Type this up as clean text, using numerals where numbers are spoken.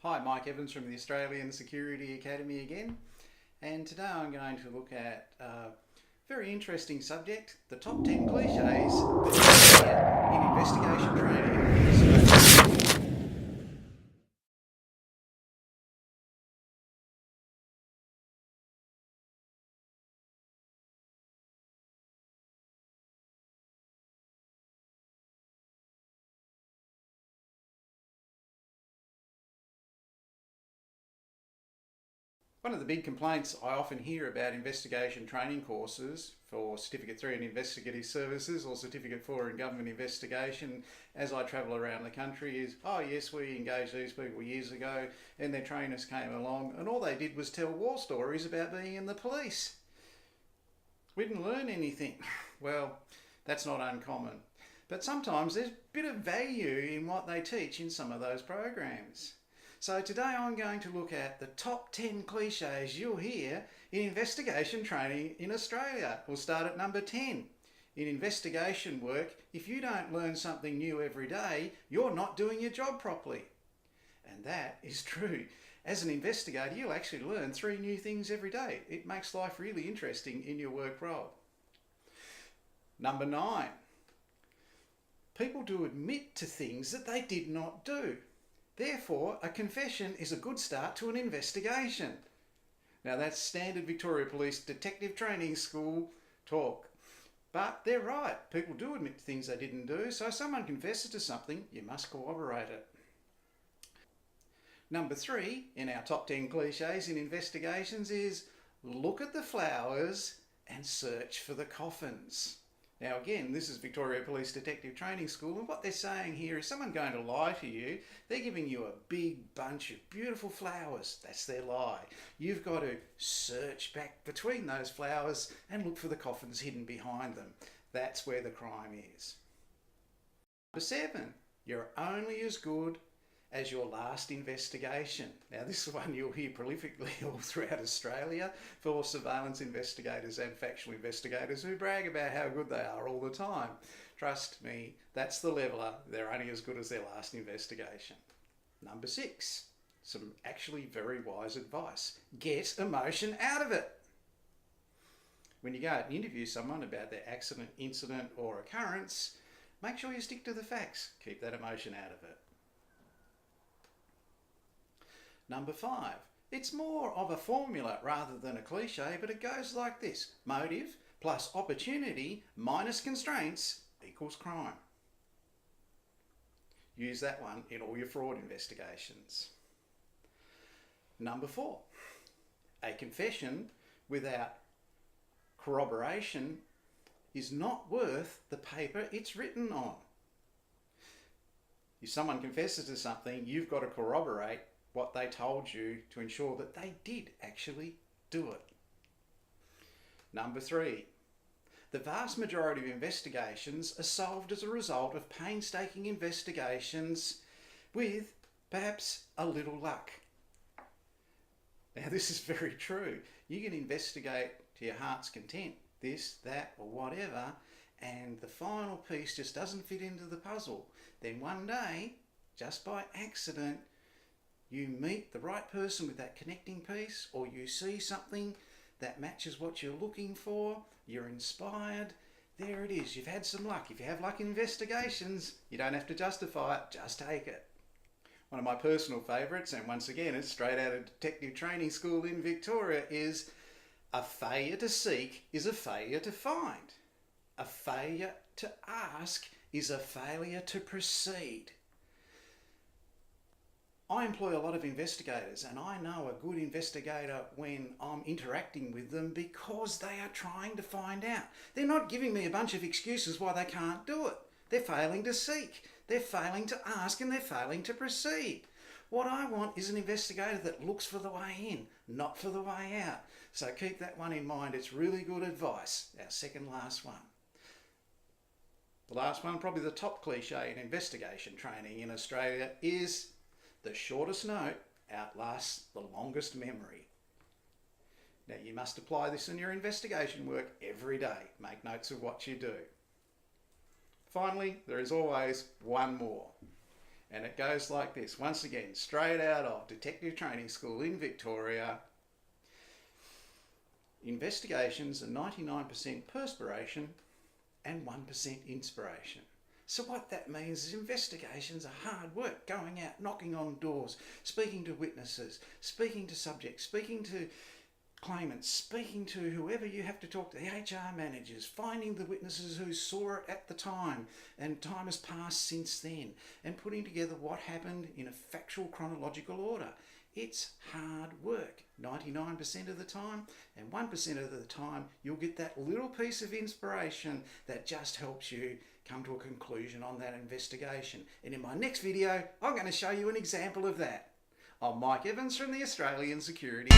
Hi, Mike Evans from the Australian Security Academy again, and today I'm going to look at a very interesting subject, the top 10 cliches that you hear in investigation training in Australia. One of the big complaints I often hear about investigation training courses for Certificate 3 in Investigative Services or Certificate 4 in Government Investigation as I travel around the country is, oh yes, we engaged these people years ago and their trainers came along and all they did was tell war stories about being in the police. We didn't learn anything. Well, that's not uncommon. But sometimes there's a bit of value in what they teach in some of those programs. So today I'm going to look at the top 10 cliches you'll hear in investigation training in Australia. We'll start at number 10. In investigation work, if you don't learn something new every day, you're not doing your job properly. And that is true. As an investigator, you'll actually learn 3 new things every day. It makes life really interesting in your work role. Number 9. People do admit to things that they did not do. Therefore, a confession is a good start to an investigation. Now that's standard Victoria Police Detective Training School talk. But they're right, people do admit to things they didn't do, so if someone confesses to something, you must corroborate it. Number 3 in our top 10 cliches in investigations is look at the flowers and search for the coffins. Now again, this is Victoria Police Detective Training School, and what they're saying here is someone going to lie to you, they're giving you a big bunch of beautiful flowers. That's their lie. You've got to search back between those flowers and look for the coffins hidden behind them. That's where the crime is. Number 7, you're only as good as your last investigation. Now this is one you'll hear prolifically all throughout Australia for surveillance investigators and factual investigators who brag about how good they are all the time. Trust me, that's the leveller. They're only as good as their last investigation. Number 6, some actually very wise advice. Get emotion out of it. When you go out and interview someone about their accident, incident or occurrence, make sure you stick to the facts. Keep that emotion out of it. Number 5, it's more of a formula rather than a cliche, but it goes like this. Motive plus opportunity minus constraints equals crime. Use that one in all your fraud investigations. Number 4, a confession without corroboration is not worth the paper it's written on. If someone confesses to something, you've got to corroborate what they told you to ensure that they did actually do it. Number 3, the vast majority of investigations are solved as a result of painstaking investigations with perhaps a little luck. Now this is very true. You can investigate to your heart's content, this, that or whatever, and the final piece just doesn't fit into the puzzle. Then one day, just by accident, you meet the right person with that connecting piece, or you see something that matches what you're looking for, you're inspired, there it is, you've had some luck. If you have luck in investigations, you don't have to justify it, just take it. One of my personal favourites, and once again it's straight out of Detective Training School in Victoria, is a failure to seek is a failure to find. A failure to ask is a failure to proceed. I employ a lot of investigators, and I know a good investigator when I'm interacting with them because they are trying to find out. They're not giving me a bunch of excuses why they can't do it. They're failing to seek, they're failing to ask, and they're failing to proceed. What I want is an investigator that looks for the way in, not for the way out. So keep that one in mind. It's really good advice. Our second last one. The last one, probably the top cliche in investigation training in Australia, is the shortest note outlasts the longest memory. Now you must apply this in your investigation work every day. Make notes of what you do. Finally, there is always one more. And it goes like this. Once again, straight out of Detective Training School in Victoria. Investigations are 99% perspiration and 1% inspiration. So what that means is investigations are hard work, going out, knocking on doors, speaking to witnesses, speaking to subjects, speaking to claimants, speaking to whoever you have to talk to, the HR managers, finding the witnesses who saw it at the time and time has passed since then, and putting together what happened in a factual chronological order. It's hard work 99% of the time, and 1% of the time you'll get that little piece of inspiration that just helps you come to a conclusion on that investigation. And in my next video, I'm going to show you an example of that. I'm Mike Evans from the Australian Security.